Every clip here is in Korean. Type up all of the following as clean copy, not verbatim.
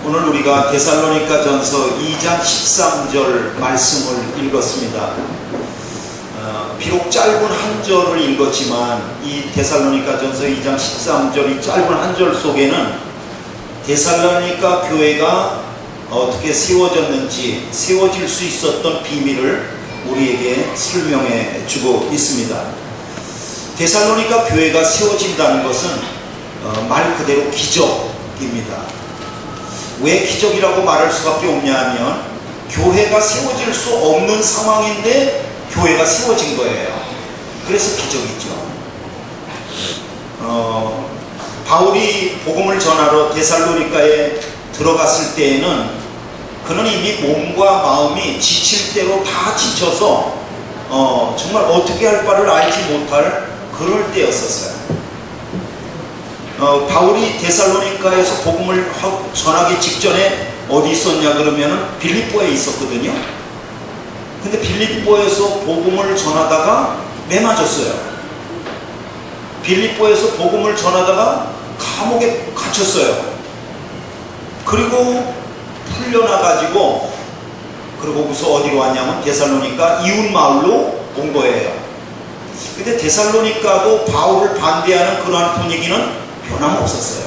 오늘 우리가 데살로니가전서 2장 13절 말씀을 읽었습니다. 비록 짧은 한 절을 읽었지만 이 데살로니가전서 2장 13절 이 짧은 한 절 속에는 데살로니가 교회가 어떻게 세워졌는지, 세워질 수 있었던 비밀을 우리에게 설명해 주고 있습니다. 데살로니가 교회가 세워진다는 것은 말 그대로 기적입니다. 왜 기적이라고 말할 수밖에 없냐 하면 교회가 세워질 수 없는 상황인데 교회가 세워진 거예요. 그래서 기적이죠. 바울이 복음을 전하러 데살로니가에 들어갔을 때에는 그는 이미 몸과 마음이 지칠 대로 다 지쳐서 정말 어떻게 할 바를 알지 못할 그럴 때였었어요. 바울이 데살로니가에서 복음을 전하기 직전에 어디 있었냐 그러면은 빌립보에 있었거든요. 근데 빌립보에서 복음을 전하다가 매맞았어요. 빌립보에서 복음을 전하다가 감옥에 갇혔어요. 그리고 풀려나가지고 그리고서 어디로 왔냐면 데살로니가 이웃 마을로 온 거예요. 근데 데살로니가도 바울을 반대하는 그러한 분위기는 변함없었어요.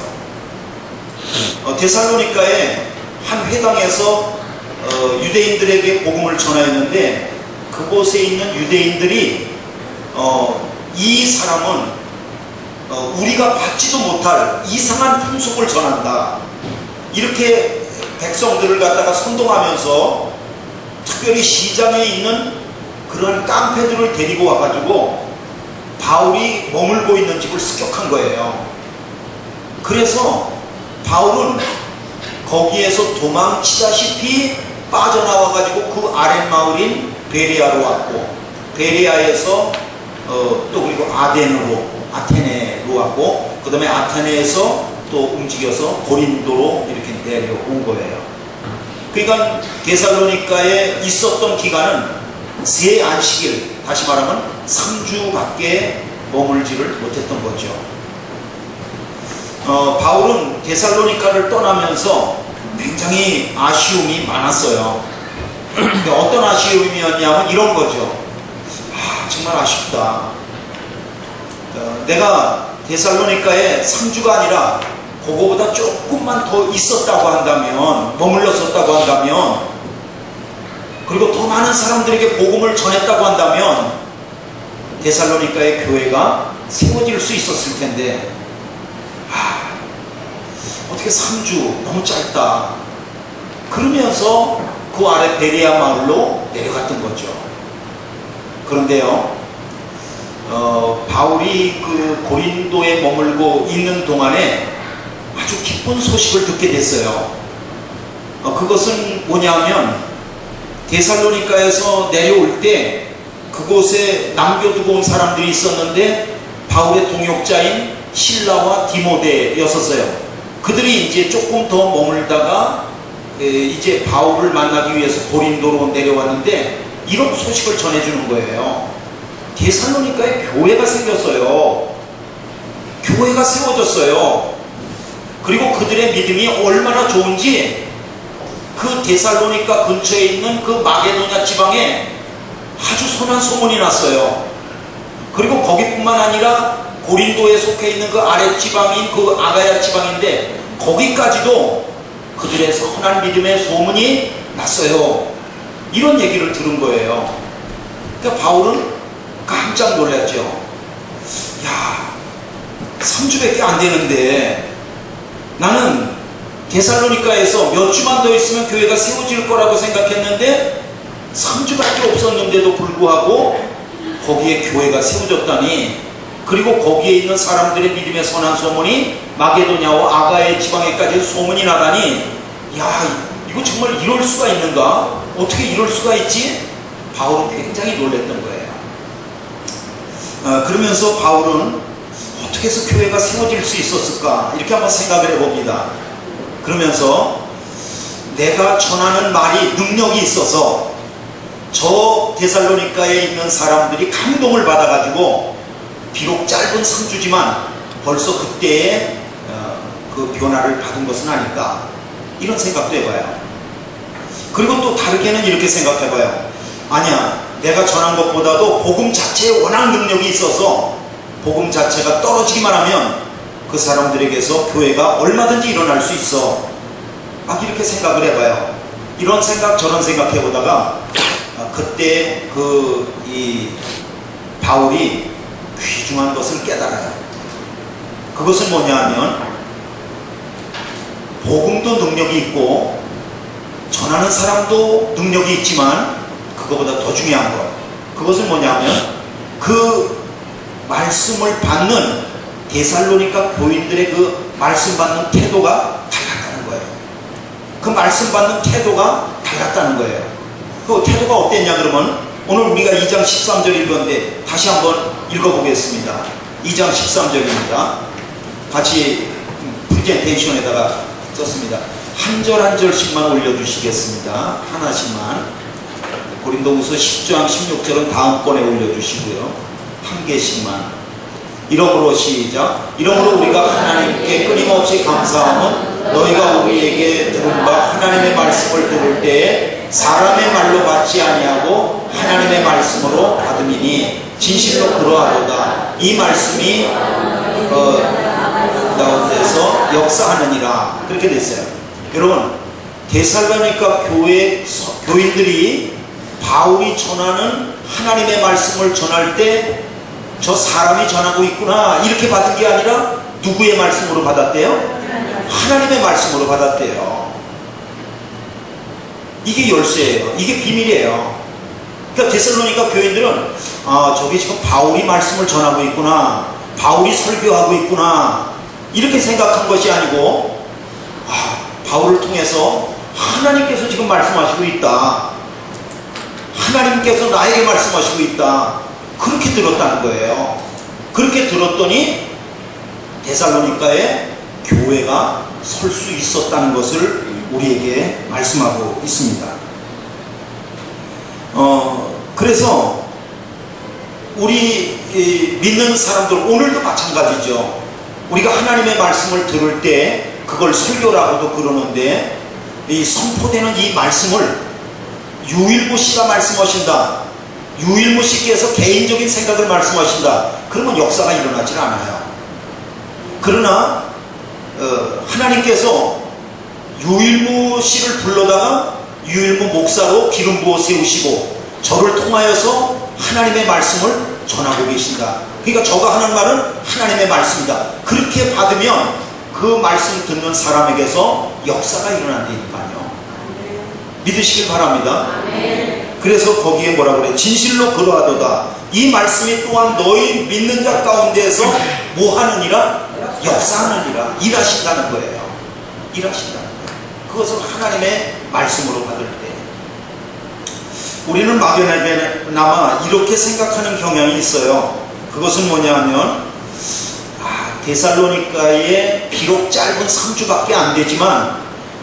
데살로니가에 한 회당에서 유대인들에게 복음을 전하였는데 그곳에 있는 유대인들이 이 사람은 우리가 받지도 못할 이상한 풍속을 전한다, 이렇게 백성들을 갖다가 선동하면서 특별히 시장에 있는 그런 깡패들을 데리고 와가지고 바울이 머물고 있는 집을 습격한 거예요. 그래서 바울은 거기에서 도망치다시피 빠져나와가지고 그 아랫마을인 베레아로 왔고, 베레아에서 또 그리고 아테네로 왔고, 그 다음에 아테네에서 또 움직여서 고린도로 이렇게 내려온 거예요. 그러니까 데살로니가에 있었던 기간은 세 안식일, 다시 말하면 3주밖에 머물지를 못했던 거죠. 바울은 데살로니가를 떠나면서 굉장히 아쉬움이 많았어요. 어떤 아쉬움이었냐면 이런 거죠. 정말 아쉽다. 내가 데살로니가에 3주가 아니라 그거보다 조금만 더 있었다고 한다면, 머물렀었다고 한다면, 그리고 더 많은 사람들에게 복음을 전했다고 한다면 데살로니가의 교회가 세워질 수 있었을 텐데 어떻게 3주 너무 짧다. 그러면서 그 아래 베레아 마을로 내려갔던 거죠. 그런데요, 바울이 그 고린도에 머물고 있는 동안에 아주 기쁜 소식을 듣게 됐어요. 그것은 뭐냐면 데살로니가에서 내려올 때 그곳에 남겨두고 온 사람들이 있었는데 바울의 동역자인 실라와 디모데였었어요. 그들이 이제 조금 더 머물다가 이제 바울을 만나기 위해서 고린도로 내려왔는데 이런 소식을 전해주는 거예요. 데살로니가에 교회가 생겼어요. 교회가 세워졌어요. 그리고 그들의 믿음이 얼마나 좋은지 그 데살로니가 근처에 있는 그 마게도냐 지방에 아주 선한 소문이 났어요. 그리고 거기뿐만 아니라 고린도에 속해 있는 그 아래 지방인 그 아가야 지방인데 거기까지도 그들의 선한 믿음의 소문이 났어요. 이런 얘기를 들은 거예요. 그러니까 바울은 깜짝 놀랐죠. 야, 3주밖에 안 되는데 나는 데살로니가에서 몇 주만 더 있으면 교회가 세워질 거라고 생각했는데 3주밖에 없었는데도 불구하고 거기에 교회가 세워졌다니, 그리고 거기에 있는 사람들의 믿음의 선한 소문이 마게도냐와 아가야 지방에까지 소문이 나다니, 야, 이거 정말 이럴 수가 있는가? 어떻게 이럴 수가 있지? 바울은 굉장히 놀랐던 거예요. 그러면서 바울은 어떻게 해서 교회가 세워질 수 있었을까? 이렇게 한번 생각을 해봅니다. 그러면서 내가 전하는 말이 능력이 있어서 저 데살로니가에 있는 사람들이 감동을 받아가지고 비록 짧은 3주지만 벌써 그때의 그 변화를 받은 것은 아닐까, 이런 생각도 해봐요. 그리고 또 다르게는 이렇게 생각해봐요. 아니야, 내가 전한 것보다도 복음 자체에 워낙 능력이 있어서 복음 자체가 떨어지기만 하면 그 사람들에게서 교회가 얼마든지 일어날 수 있어. 막 이렇게 생각을 해봐요. 이런 생각 저런 생각 해보다가 그때 이 바울이 귀중한 것을 깨달아요. 그것은 뭐냐 하면 복음도 능력이 있고 전하는 사람도 능력이 있지만 그거보다 더 중요한 것, 그것은 뭐냐면 그 말씀을 받는 데살로니가 교인들의 그 말씀 받는 태도가 달랐다는 거예요. 그 말씀 받는 태도가 달랐다는 거예요. 그 태도가 어땠냐 그러면 오늘 우리가 2장 13절 읽었는데 다시 한번 읽어보겠습니다. 2장 13절입니다. 같이 프레젠테이션에다가 썼습니다. 한 절 한 절씩만 올려주시겠습니다. 하나씩만. 고린도후서 10장 16절은 다음번에 올려주시고요. 한 개씩만. 이러므로 시작. 이러므로 우리가 하나님께 끊임없이 감사함은 너희가 우리에게 들은 바 하나님의 말씀을 들을 때에 사람의 말로 받지 아니하고 하나님의 말씀으로 받음이니 진실로 그러하도다. 이 말씀이 가운데서 역사하느니라. 그렇게 됐어요. 여러분, 데살로니가 교회 교인들이 바울이 전하는 하나님의 말씀을 전할 때 저 사람이 전하고 있구나 이렇게 받은 게 아니라 누구의 말씀으로 받았대요? 하나님의 말씀으로 받았대요. 이게 열쇠예요. 이게 비밀이에요. 그러니까 데살로니가 교인들은 저기 지금 바울이 말씀을 전하고 있구나, 바울이 설교하고 있구나 이렇게 생각한 것이 아니고 바울을 통해서 하나님께서 지금 말씀하시고 있다, 하나님께서 나에게 말씀하시고 있다, 그렇게 들었다는 거예요. 그렇게 들었더니 데살로니가에 교회가 설 수 있었다는 것을 우리에게 말씀하고 있습니다. 그래서 우리 믿는 사람들 오늘도 마찬가지죠. 우리가 하나님의 말씀을 들을 때 그걸 설교라고도 그러는데 이 선포되는 이 말씀을 유일무 씨가 말씀하신다, 유일무 씨께서 개인적인 생각을 말씀하신다, 그러면 역사가 일어나질 않아요. 그러나 하나님께서 유일무 씨를 불러다가 유일무 목사로 기름 부어 세우시고 저를 통하여서 하나님의 말씀을 전하고 계신다. 그러니까 저가 하는 말은 하나님의 말씀이다. 그렇게 받으면 그 말씀 듣는 사람에게서 역사가 일어난다니까요. 믿으시길 바랍니다. 그래서 거기에 뭐라 그래? 진실로 그러하도다. 이 말씀이 또한 너희 믿는 자 가운데에서 뭐 하느니라? 역사하느니라. 일하신다는 거예요. 일하신다는 거예요. 그것을 하나님의 말씀으로 받을 때 우리는 막연하게나마 이렇게 생각하는 경향이 있어요. 그것은 뭐냐면 데살로니가에 비록 짧은 3주밖에 안 되지만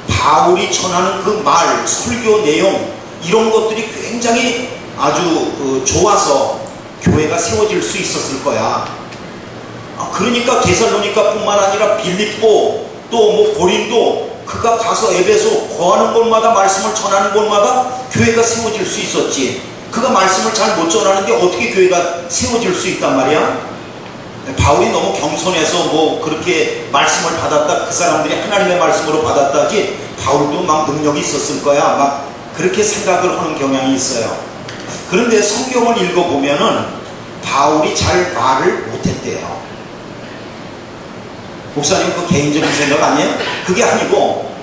바울이 전하는 그 말, 설교 내용 이런 것들이 굉장히 아주 좋아서 교회가 세워질 수 있었을 거야. 그러니까 데살로니가 뿐만 아니라 빌립보 또 뭐 고린도 그가 가서 에베소 거하는 곳마다 말씀을 전하는 곳마다 교회가 세워질 수 있었지. 그가 말씀을 잘 못 전하는데 어떻게 교회가 세워질 수 있단 말이야? 바울이 너무 겸손해서 뭐 그렇게 말씀을 받았다, 그 사람들이 하나님의 말씀으로 받았다지 바울도 막 능력이 있었을 거야, 막 그렇게 생각을 하는 경향이 있어요. 그런데 성경을 읽어보면은 바울이 잘 말을 못했대요. 목사님 그 개인적인 생각 아니에요? 그게 아니고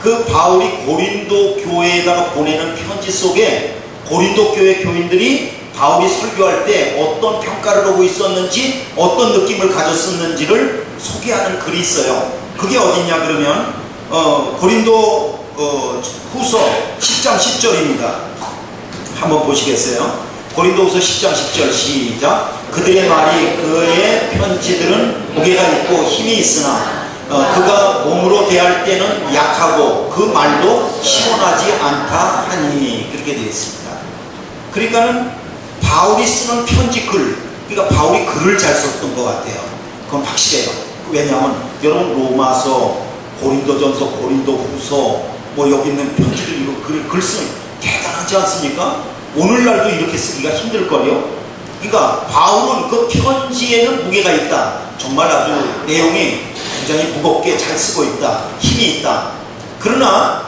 그 바울이 고린도 교회에다가 보내는 편지 속에 고린도 교회 교인들이 바울이 설교할 때 어떤 평가를 하고 있었는지 어떤 느낌을 가졌었는지를 소개하는 글이 있어요. 그게 어디냐 그러면 고린도 후서 10장 10절입니다. 한번 보시겠어요? 고린도후서 10장 10절 시작. 그들의 말이 그의 편지들은 무게가 있고 힘이 있으나 그가 몸으로 대할 때는 약하고 그 말도 시원하지 않다 하니, 그렇게 되어 있습니다. 그러니까는 바울이 쓰는 편지 글, 그러니까 바울이 글을 잘 썼던 것 같아요. 그건 확실해요. 왜냐하면 여러분 로마서 고린도전서, 고린도후서, 뭐 여기 있는 편지들 이거 글 쓰는 대단하지 않습니까? 오늘날도 이렇게 쓰기가 힘들걸요. 그러니까 바울은 그 편지에는 무게가 있다. 정말 아주 내용이 굉장히 무겁게 잘 쓰고 있다. 힘이 있다. 그러나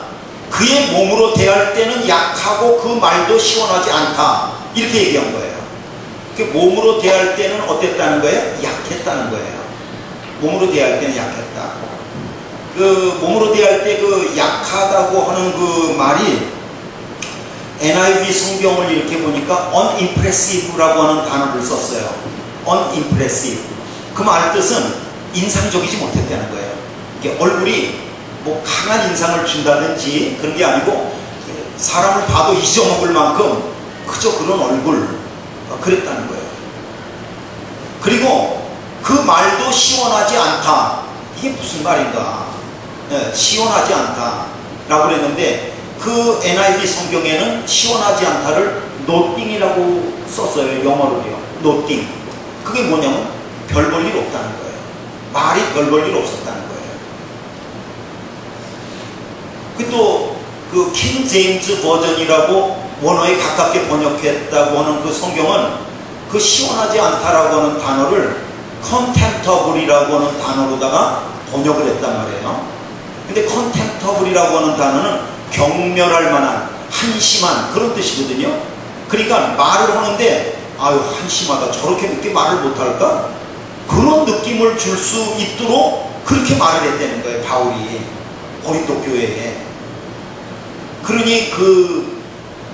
그의 몸으로 대할 때는 약하고 그 말도 시원하지 않다. 이렇게 얘기한 거예요. 그 몸으로 대할 때는 어땠다는 거예요? 약했다는 거예요. 몸으로 대할 때는 약했다. 그 몸으로 대할 때 그 약하다고 하는 그 말이 NIV 성경을 이렇게 보니까 unimpressive라고 하는 단어를 썼어요. unimpressive. 그 말 뜻은 인상적이지 못했다는 거예요. 이게 얼굴이 뭐 강한 인상을 준다든지 그런 게 아니고 사람을 봐도 잊어먹을 만큼 그저 그런 얼굴, 그랬다는 거예요. 그리고 그 말도 시원하지 않다. 이게 무슨 말인가? 시원하지 않다 라고 그랬는데 그 NIV 성경에는 시원하지 않다를 nothing이라고 썼어요. 영어로요. nothing. 그게 뭐냐면 별 볼 일 없다는 거예요. 말이 별 볼 일 없었다는 거예요. 또 그 킹 제임스 버전이라고 원어에 가깝게 번역했다고 하는 그 성경은 그 시원하지 않다라고 하는 단어를 contemptible이라고 하는 단어로다가 번역을 했단 말이에요. 근데 contemptible이라고 하는 단어는 경멸할 만한, 한심한 그런 뜻이거든요. 그러니까 말을 하는데 아유 한심하다, 저렇게 말을 못할까? 그런 느낌을 줄 수 있도록 그렇게 말을 했다는 거예요. 바울이 고린도 교회에. 그러니 그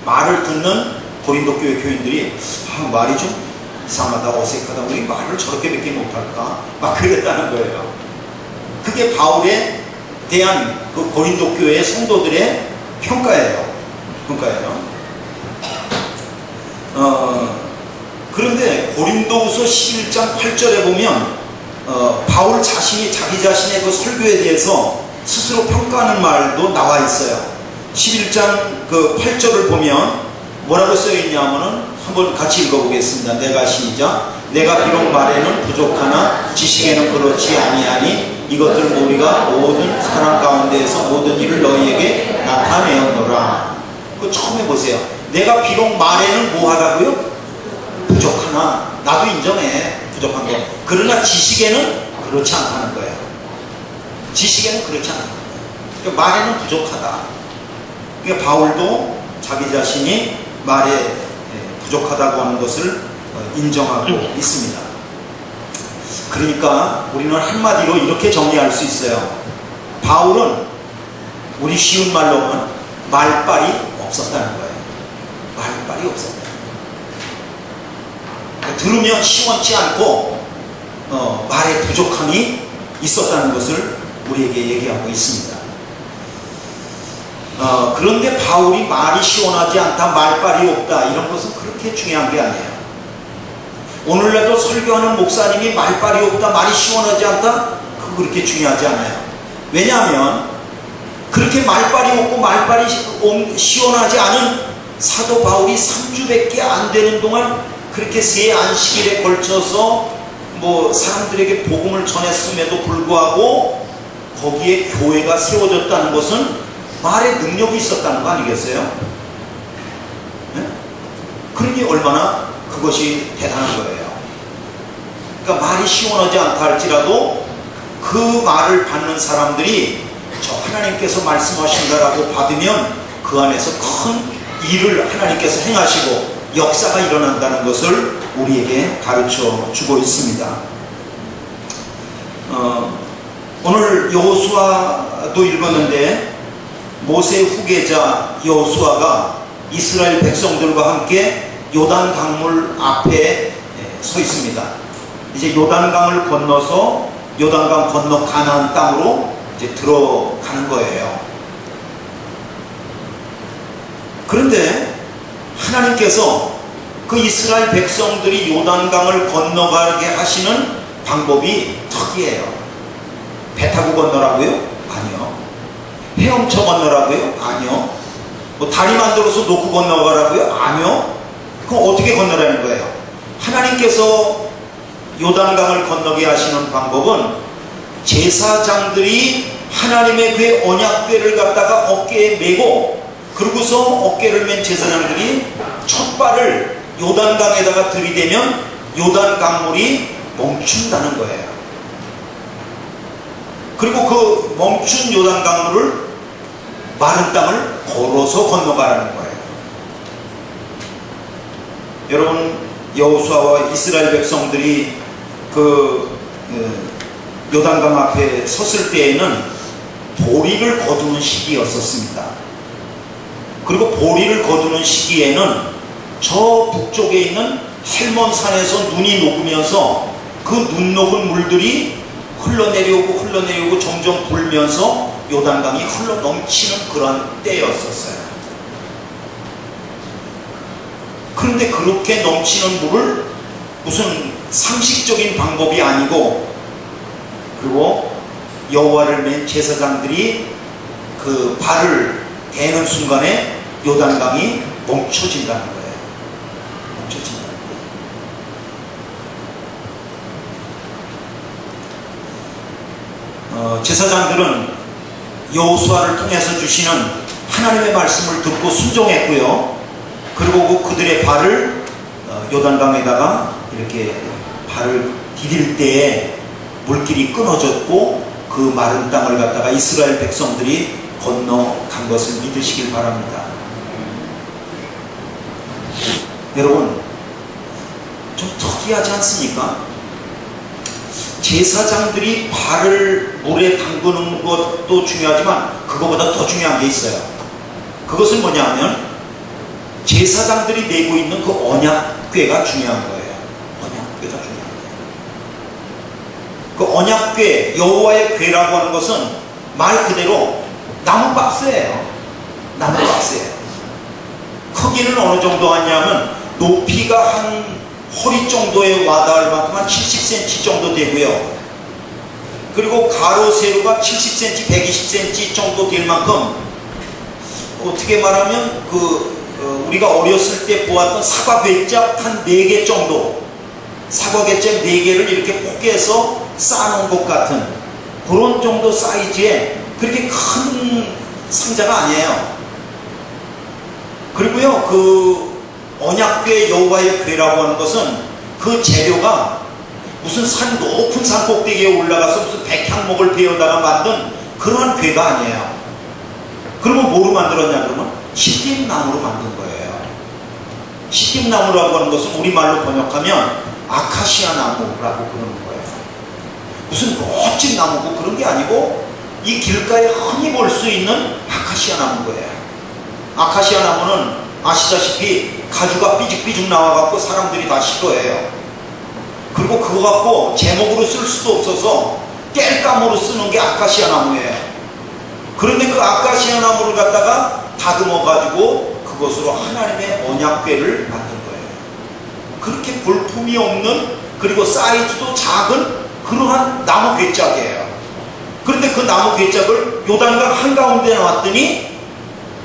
말을 듣는 고린도 교회 교인들이 말이 좀 이상하다, 어색하다, 우리 말을 저렇게 밖에 못할까? 막 그랬다는 거예요. 그게 바울에 대한 그 고린도 교회의 성도들의 평가예요. 그런데 고린도후서 11장 8절에 보면 바울 자신이 자기 자신의 그 설교에 대해서 스스로 평가하는 말도 나와 있어요. 11장 그 8절을 보면 뭐라고 써있냐면은 한번 같이 읽어보겠습니다. 내가 시작. 내가 비록 말에는 부족하나 지식에는 그렇지 아니하니 이것들 우리가 모든 사람 가운데에서 모든 일을 너희에게 나타내었노라. 그 처음에 보세요. 내가 비록 말에는 뭐 하라고요? 부족하나. 나도 인정해. 부족한 거. 그러나 지식에는 그렇지 않다는 거예요. 지식에는 그렇지 않다는 거예요. 그러니까 말에는 부족하다. 그러니까 바울도 자기 자신이 말에 부족하다고 하는 것을 인정하고 있습니다. 그러니까 우리는 한마디로 이렇게 정리할 수 있어요. 바울은 우리 쉬운 말로 하면 말빨이 없었다는 거예요. 말빨이 없었다. 들으면 시원치 않고 말에 부족함이 있었다는 것을 우리에게 얘기하고 있습니다. 그런데 바울이 말이 시원하지 않다, 말빨이 없다, 이런 것은 그렇게 중요한 게 아니에요. 오늘날도 설교하는 목사님이 말빨이 없다, 말이 시원하지 않다, 그거 그렇게 중요하지 않아요. 왜냐하면 그렇게 말빨이 없고 말빨이 시원하지 않은 사도 바울이 3주밖에 안 되는 동안 그렇게 세 안식일에 걸쳐서 뭐 사람들에게 복음을 전했음에도 불구하고 거기에 교회가 세워졌다는 것은 말에 능력이 있었다는 거 아니겠어요? 네? 그러니 얼마나 그것이 대단한 거예요. 그러니까 말이 시원하지 않다 할지라도 그 말을 받는 사람들이 저 하나님께서 말씀하신다라고 받으면 그 안에서 큰 일을 하나님께서 행하시고 역사가 일어난다는 것을 우리에게 가르쳐 주고 있습니다. 오늘 여호수아도 읽었는데 모세 후계자 여호수아가 이스라엘 백성들과 함께 요단 강물 앞에 서 있습니다. 이제 요단강을 건너서 요단강 건너 가나안 땅으로 이제 들어가는 거예요. 그런데 하나님께서 그 이스라엘 백성들이 요단강을 건너가게 하시는 방법이 특이해요. 배 타고 건너라고요? 아니요. 헤엄쳐 건너라고요? 아니요. 뭐 다리 만들어서 놓고 건너가라고요? 아니요. 그럼 어떻게 건너라는 거예요? 하나님께서 요단강을 건너게 하시는 방법은 제사장들이 하나님의 그 언약궤를 갖다가 어깨에 메고, 그러고서 어깨를 맨 제사장들이 첫 발을 요단강에다가 들이대면 요단 강물이 멈춘다는 거예요. 그리고 그 멈춘 요단 강물을 마른 땅을 걸어서 건너가라는 거예요. 여러분, 여호수아와 이스라엘 백성들이 그 요단강 앞에 섰을 때에는 보리를 거두는 시기였었습니다. 그리고 보리를 거두는 시기에는 저 북쪽에 있는 헬몬산에서 눈이 녹으면서 그 눈 녹은 물들이 흘러내려오고 점점 불면서 요단강이 흘러 넘치는 그런 때였었어요. 그런데 그렇게 넘치는 물을 무슨 상식적인 방법이 아니고, 그리고 여호와를 맨 제사장들이 그 발을 대는 순간에 요단강이 멈춰진다는 거예요. 멈춰진다는 거예요. 제사장들은 여호수아를 통해서 주시는 하나님의 말씀을 듣고 순종했고요. 그리고 그들의 발을 요단강에다가 이렇게 발을 디딜 때에 물길이 끊어졌고 그 마른 땅을 갖다가 이스라엘 백성들이 건너간 것을 믿으시길 바랍니다. 여러분, 좀 특이하지 않습니까? 제사장들이 발을 물에 담그는 것도 중요하지만 그거보다 더 중요한 게 있어요. 그것은 뭐냐면 제사장들이 메고 있는 그 언약궤가 중요한 거예요. 언약궤가 중요한 거예요. 그 언약궤, 여호와의 궤라고 하는 것은 말 그대로 나무 박스예요. 나무 박스예요. 크기는 어느 정도 하냐면 높이가 한 허리 정도에 와닿을 만큼 한 70cm 정도 되고요. 그리고 가로 세로가 70cm, 120cm 정도 될 만큼, 어떻게 말하면 우리가 어렸을 때 보았던 사과 괴짝 한 4개 정도, 사과 괴짝 4개를 이렇게 포개서 쌓아놓은 것 같은 그런 정도 사이즈의 그렇게 큰 상자가 아니에요. 그리고요, 그 언약궤 여호와의 궤라고 하는 것은 그 재료가 무슨 높은 산 꼭대기에 올라가서 무슨 백향목을 베어다가 만든 그러한 궤가 아니에요. 그러면 뭐로 만들었냐 그러면 시띠나무로 만든 거예요. 시띠나무라고 하는 것은 우리말로 번역하면 아카시아 나무라고 그러는 거예요. 무슨 멋진 나무고 그런 게 아니고 이 길가에 흔히 볼 수 있는 아카시아 나무인 거예요. 아카시아 나무는 아시다시피 가지가 삐죽삐죽 나와갖고 사람들이 다 싫어해요. 그리고 그거 갖고 제목으로 쓸 수도 없어서 땔감으로 쓰는 게 아카시아 나무예요. 그런데 그 아카시아 나무를 갖다가 다듬어가지고 그것으로 하나님의 언약궤를 만든 거예요. 그렇게 볼품이 없는, 그리고 사이즈도 작은 그러한 나무 괴짝이에요. 그런데 그 나무 괴짝을 요단강 한가운데 놨더니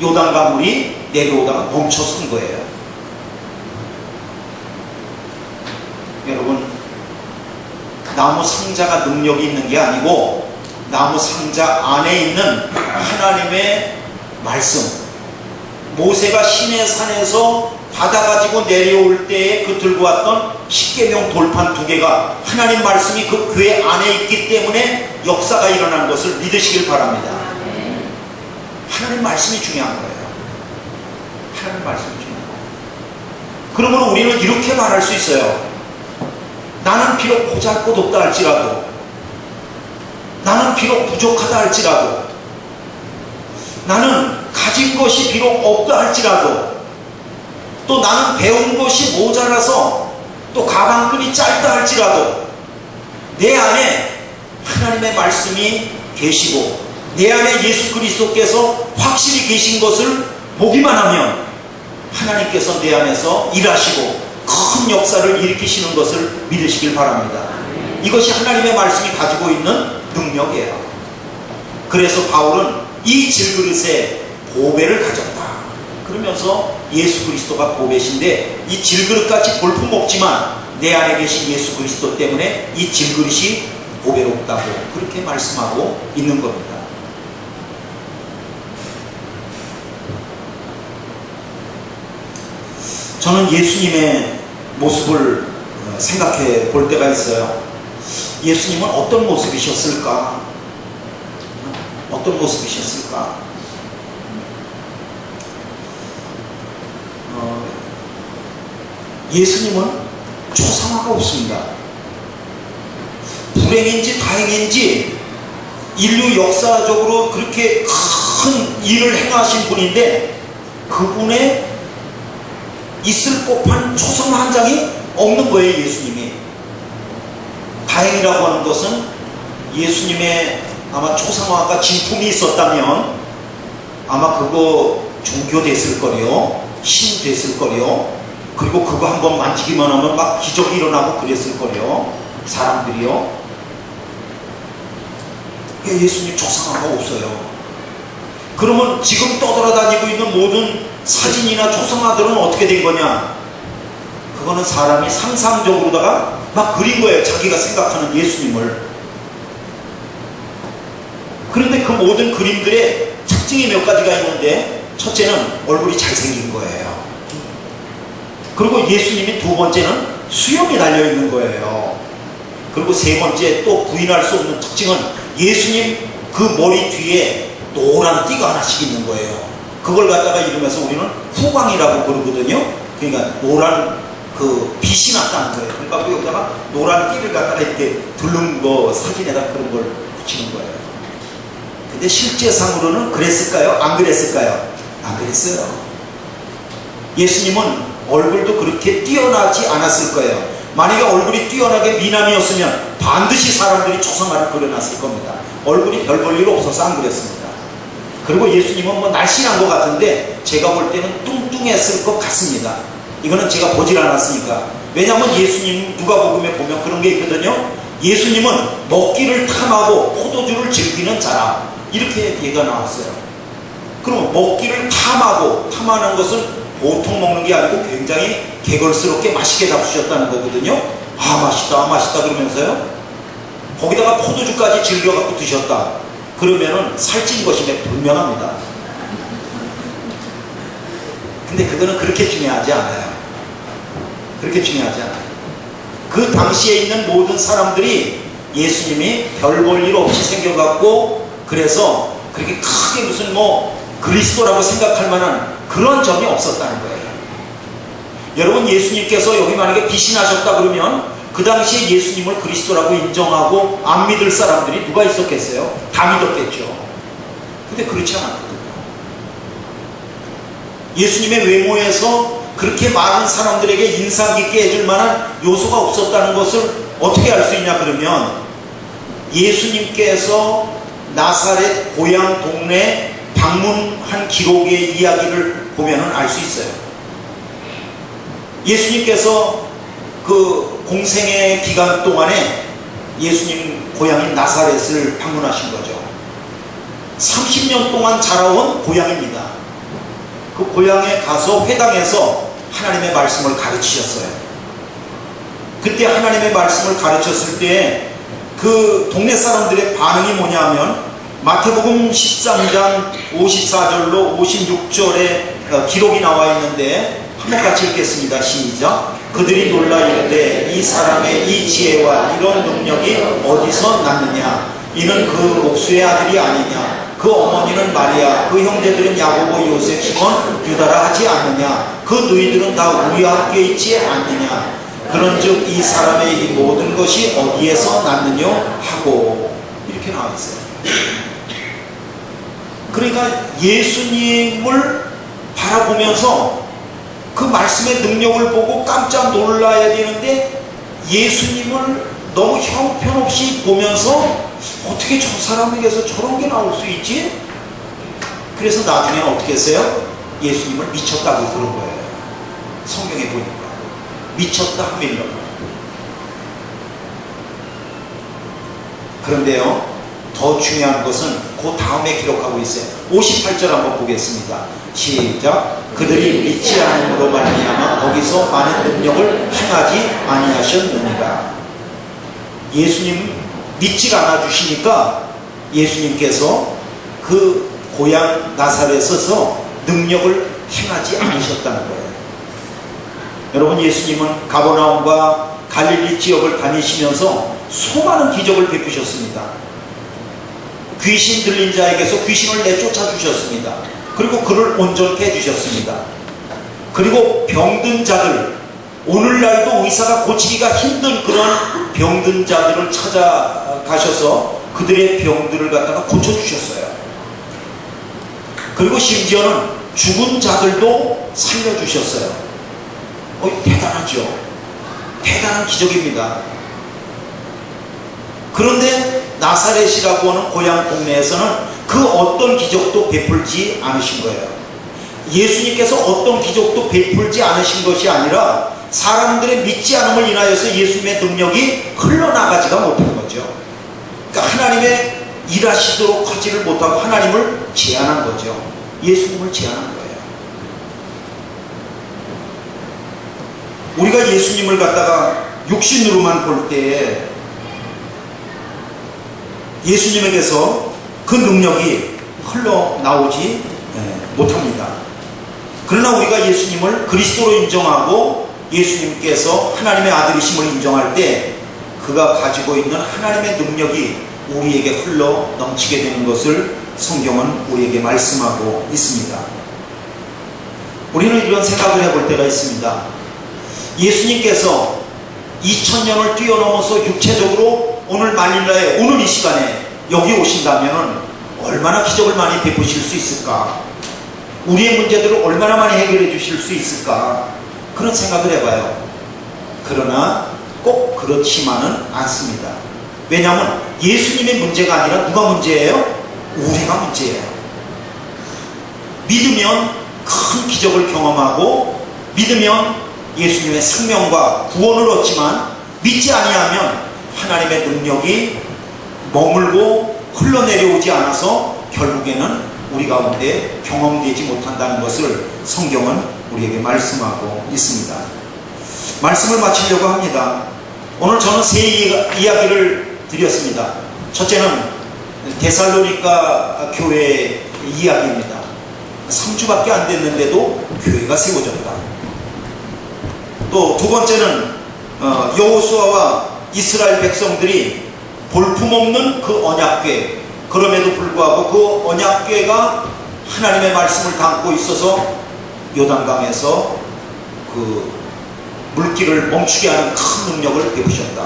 요단강 물이 내려오다가 멈춰선 거예요. 여러분, 나무 상자가 능력이 있는 게 아니고 나무 상자 안에 있는 하나님의 말씀, 모세가 시내산에서 받아가지고 내려올 때에 그 들고 왔던 십계명 돌판 2개가 하나님 말씀이 그 궤 안에 있기 때문에 역사가 일어난 것을 믿으시길 바랍니다. 하나님 말씀이 중요한 거예요. 하나님 말씀이 중요한 거예요. 그러므로 우리는 이렇게 말할 수 있어요. 나는 비록 보잘것없다 할지라도, 나는 비록 부족하다 할지라도, 나는 가진 것이 비록 없다 할지라도, 또 나는 배운 것이 모자라서 또 가방끈이 짧다 할지라도 내 안에 하나님의 말씀이 계시고 내 안에 예수 그리스도께서 확실히 계신 것을 보기만 하면 하나님께서 내 안에서 일하시고 큰 역사를 일으키시는 것을 믿으시길 바랍니다. 이것이 하나님의 말씀이 가지고 있는 능력이에요. 그래서 바울은 이 질그릇에 보배를 가졌다 그러면서 예수 그리스도가 보배신데, 이 질그릇같이 볼품 없지만 내 안에 계신 예수 그리스도 때문에 이 질그릇이 보배롭다고 그렇게 말씀하고 있는 겁니다. 저는 예수님의 모습을 생각해 볼 때가 있어요. 예수님은 어떤 모습이셨을까? 어떤 모습이셨을까? 예수님은 초상화가 없습니다. 불행인지 다행인지 인류 역사적으로 그렇게 큰 일을 행하신 분인데 그분의 있을 법한 초상화 한 장이 없는 거예요. 예수님이. 다행이라고 하는 것은 예수님의 아마 초상화가 진품이 있었다면 아마 그거 종교 됐을 거요, 신 됐을 거요, 그리고 그거 한번 만지기만 하면 막 기적이 일어나고 그랬을 거요, 사람들이요. 예수님 초상화가 없어요. 그러면 지금 떠돌아다니고 있는 모든 사진이나 초상화들은 어떻게 된 거냐? 그거는 사람이 상상적으로다가 막 그린 거예요. 자기가 생각하는 예수님을. 그런데 그 모든 그림들의 특징이 몇 가지가 있는데, 첫째는 얼굴이 잘생긴 거예요. 그리고 예수님이 두 번째는 수염이 달려있는 거예요. 그리고 세 번째 또 부인할 수 없는 특징은 예수님 그 머리 뒤에 노란 띠가 하나씩 있는 거예요. 그걸 갖다가 이러면서 우리는 후광이라고 부르거든요. 그러니까 노란 그 빛이 났다는 거예요. 그러니까 여기다가 노란 띠를 갖다가 이렇게 둘른 거 사진에다 그런 걸 붙이는 거예요. 근데 실제상으로는 그랬을까요? 안 그랬을까요? 안 그랬어요. 예수님은 얼굴도 그렇게 뛰어나지 않았을 거예요. 만약에 얼굴이 뛰어나게 미남이었으면 반드시 사람들이 초상화를 그려놨을 겁니다. 얼굴이 별 볼 일 없어서 안 그랬습니다. 그리고 예수님은 뭐 날씬한 것 같은데 제가 볼 때는 뚱뚱했을 것 같습니다. 이거는 제가 보질 않았으니까. 왜냐하면 예수님 누가복음에 보면 그런 게 있거든요. 예수님은 먹기를 탐하고 포도주를 즐기는 자라, 이렇게 얘기가 나왔어요. 그럼 먹기를 탐하고, 탐하는 것은 보통 먹는 게 아니고 굉장히 개걸스럽게 맛있게 잡수셨다는 거거든요. 아 맛있다 맛있다 그러면서요, 거기다가 포도주까지 즐겨갖고 드셨다 그러면은 살찐 것임에 분명합니다. 근데 그거는 그렇게 중요하지 않아요. 그렇게 중요하지 않아요. 그 당시에 있는 모든 사람들이 예수님이 별 볼 일 없이 생겨갖고 그래서 그렇게 크게 무슨 뭐 그리스도라고 생각할 만한 그런 점이 없었다는 거예요. 여러분, 예수님께서 여기 만약에 빛이 나셨다 그러면 그 당시에 예수님을 그리스도라고 인정하고 안 믿을 사람들이 누가 있었겠어요? 다 믿었겠죠. 근데 그렇지 않았거든요. 예수님의 외모에서 그렇게 많은 사람들에게 인상 깊게 해줄 만한 요소가 없었다는 것을 어떻게 알 수 있냐 그러면, 예수님께서 나사렛 고향 동네 방문한 기록의 이야기를 보면은 알 수 있어요. 예수님께서 그 공생의 기간 동안에 예수님 고향인 나사렛을 방문하신 거죠. 30년 동안 자라온 고향입니다. 그 고향에 가서 회당에서 하나님의 말씀을 가르치셨어요. 그때 하나님의 말씀을 가르쳤을 때 그 동네 사람들의 반응이 뭐냐면, 마태복음 13장 54절로 56절에 기록이 나와 있는데 한번 같이 읽겠습니다. 시작. 그들이 놀라 이르되 이 사람의 이 지혜와 이런 능력이 어디서 났느냐? 이는 그 옥수의 아들이 아니냐? 그 어머니는 마리아, 그 형제들은 야고보, 요셉, 시몬, 유다라 하지 않느냐? 그 너희들은 다 우리 함께 있지 않느냐? 그런즉 이 사람의 이 모든 것이 어디에서 났느냐 하고, 이렇게 나와 있어요. 그러니까 예수님을 바라보면서 그 말씀의 능력을 보고 깜짝 놀라야 되는데, 예수님을 너무 형편없이 보면서 어떻게 저 사람에게서 저런 게 나올 수 있지? 그래서 나중에는 어떻게 했어요? 예수님을 미쳤다고 그런 거예요. 성경에 보니까 미쳤다 하면요. 그런데요, 더 중요한 것은 그 다음에 기록하고 있어요. 58절 한번 보겠습니다. 시작. 그들이 믿지 않음으로 말미암아 거기서 많은 능력을 행하지 아니하셨느니라. 예수님 믿지 않아 주시니까 예수님께서 그 고향 나사렛에서 능력을 행하지 않으셨다는 거예요. 여러분, 예수님은 가버나움과 갈릴리 지역을 다니시면서 수많은 기적을 베푸셨습니다. 귀신 들린 자에게서 귀신을 내쫓아 주셨습니다. 그리고 그를 온전케 해주셨습니다. 그리고 병든 자들, 오늘날도 의사가 고치기가 힘든 그런 병든 자들을 찾아가셔서 그들의 병들을 갖다가 고쳐주셨어요. 그리고 심지어는 죽은 자들도 살려주셨어요. 대단하죠. 대단한 기적입니다. 그런데 나사렛이라고 하는 고향 동네에서는 그 어떤 기적도 베풀지 않으신 거예요. 예수님께서 어떤 기적도 베풀지 않으신 것이 아니라 사람들의 믿지 않음을 인하여서 예수님의 능력이 흘러나가지가 못한 거죠. 그러니까 하나님의 일하시도록 하지를 못하고 하나님을 제한한 거죠. 예수님을 제한한 거예요. 우리가 예수님을 갖다가 육신으로만 볼 때에 예수님에게서 그 능력이 흘러나오지 못합니다. 그러나 우리가 예수님을 그리스도로 인정하고 예수님께서 하나님의 아들이심을 인정할 때 그가 가지고 있는 하나님의 능력이 우리에게 흘러 넘치게 되는 것을 성경은 우리에게 말씀하고 있습니다. 우리는 이런 생각을 해볼 때가 있습니다. 예수님께서 2000년을 뛰어넘어서 육체적으로 오늘 마닐라에 오늘 이 시간에 여기 오신다면 얼마나 기적을 많이 베푸실 수 있을까? 우리의 문제들을 얼마나 많이 해결해 주실 수 있을까? 그런 생각을 해봐요. 그러나 꼭 그렇지만은 않습니다. 왜냐하면 예수님의 문제가 아니라 누가 문제예요? 우리가 문제예요. 믿으면 큰 기적을 경험하고 믿으면 예수님의 생명과 구원을 얻지만 믿지 아니하면 하나님의 능력이 머물고 흘러내려오지 않아서 결국에는 우리 가운데 경험되지 못한다는 것을 성경은 우리에게 말씀하고 있습니다. 말씀을 마치려고 합니다. 오늘 저는 세 이야기를 드렸습니다. 첫째는 데살로니가 교회의 이야기입니다. 3주밖에 안 됐는데도 교회가 세워졌다. 또 두 번째는 여호수아와 이스라엘 백성들이 볼품없는 그 언약궤, 그럼에도 불구하고 그 언약궤가 하나님의 말씀을 담고 있어서 요단강에서 그 물길을 멈추게 하는 큰 능력을 베푸셨다.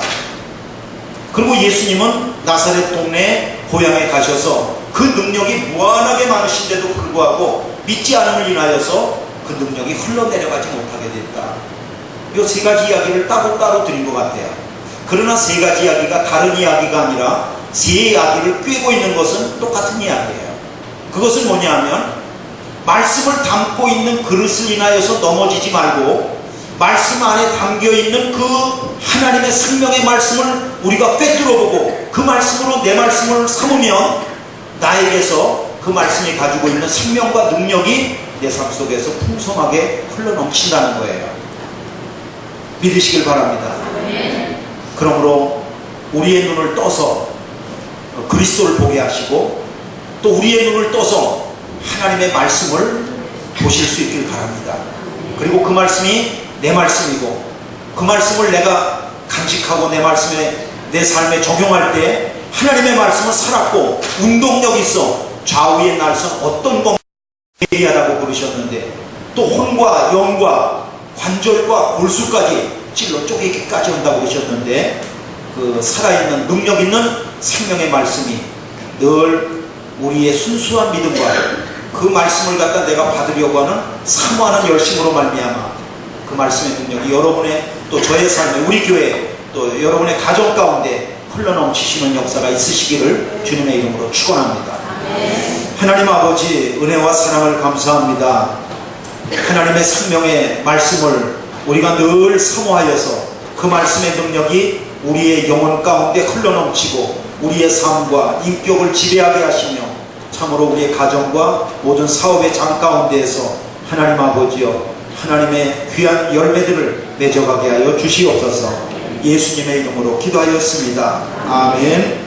그리고 예수님은 나사렛 동네 고향에 가셔서 그 능력이 무한하게 많으신데도 불구하고 믿지 않음을 인하여서 그 능력이 흘러내려가지 못하게 됐다. 이 세 가지 이야기를 따로따로 드린 것 같아요. 그러나 세 가지 이야기가 다른 이야기가 아니라 세 이야기를 꿰고 있는 것은 똑같은 이야기예요. 그것은 뭐냐 하면 말씀을 담고 있는 그릇을 인하여서 넘어지지 말고 말씀 안에 담겨있는 그 하나님의 생명의 말씀을 우리가 꿰뚫어보고 그 말씀으로 내 말씀을 삼으면 나에게서 그 말씀이 가지고 있는 생명과 능력이 내 삶 속에서 풍성하게 흘러넘친다는 거예요. 믿으시길 바랍니다. 그러므로 우리의 눈을 떠서 그리스도를 보게 하시고 또 우리의 눈을 떠서 하나님의 말씀을 보실 수 있길 바랍니다. 그리고 그 말씀이 내 말씀이고 그 말씀을 내가 간직하고 내 말씀에 내 삶에 적용할 때 하나님의 말씀은 살았고 운동력이 있어 좌우의 날선 어떤 것도 예리하다고 부르셨는데 또 혼과 영과 관절과 골수까지 찔러 쪼개기까지 한다고 그러셨는데 그 살아있는 능력 있는 생명의 말씀이 늘 우리의 순수한 믿음과 그 말씀을 갖다 내가 받으려고 하는 사모하는 열심으로 말미암아 그 말씀의 능력이 여러분의 또 저의 삶에 우리 교회 또 여러분의 가정 가운데 흘러넘치시는 역사가 있으시기를 주님의 이름으로 축원합니다. 하나님 아버지 은혜와 사랑을 감사합니다. 하나님의 생명의 말씀을 우리가 늘 사모하여서 그 말씀의 능력이 우리의 영혼 가운데 흘러넘치고 우리의 삶과 인격을 지배하게 하시며 참으로 우리의 가정과 모든 사업의 장 가운데에서 하나님 아버지여 하나님의 귀한 열매들을 맺어가게 하여 주시옵소서. 예수님의 이름으로 기도하였습니다. 아멘.